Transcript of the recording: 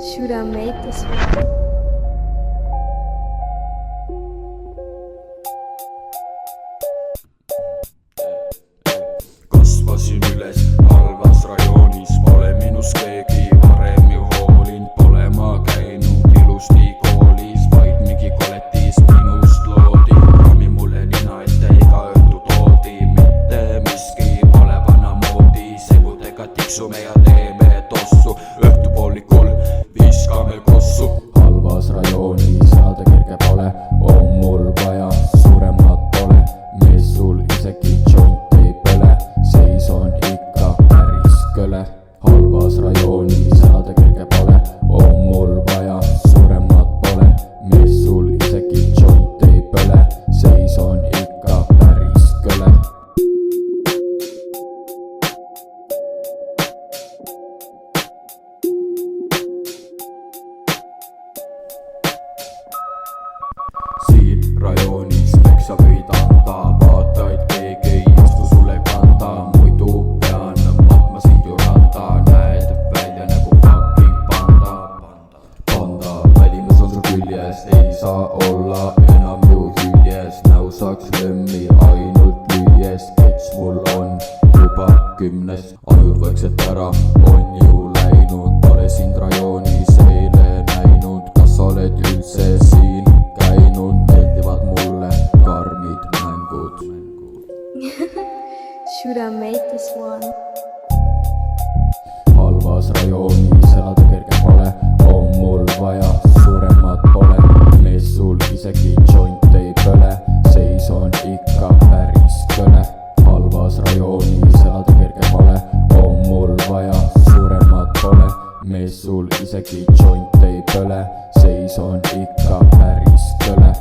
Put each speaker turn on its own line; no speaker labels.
Should I make this one?
Kasvasin üles halvas rajoonis, pole minust keegi varem ju hoolinud, pole ma käinud ilusti koolis, vaid mingi kollektiiv minust loodi. Rammi mulle nina ette iga õhtu toodi, mitte miski pole vanamoodi, segudega tiksume ja teeme tossu, õhtupoolikul viskame kossu.
Halvas rajoonis elada kerge pole, on mul vaja suuremat pole, mees sul isegi joint ei põle, seison ikka päris kõle. Halvas rajoonis elada kerge pole, on mul vaja suuremat pole, mees sul isegi joint ei põle, seison ikka päris kõle. Siin rajoonis peksa võid anda, vaata et keegi ei astu sulle kanda, muidu pean matma sind ju randa, näed välja nagu fucking panda. Panda, välimus on sul küljes, ei saa olla enam ju hüljes, näo saaks lömmi ainult lüües, kets mul on juba 10, ajud vaikselt ära, on ju läinud, pole sind rajoonis eile näinud, kas sa oled üldse siin käinud, meeldivad mulle karmid mängud.
Should I make this one?
Halvas rajoonis elada kerge pole, on mul vaja suuremat pole, mees sul isegi joint ei põle, seison ikka päris kõle. Halvas rajoonis elada kerge pole, on mul vaja suuremat pole, mees sul isegi joint ei põle, seison ikka päris kõle.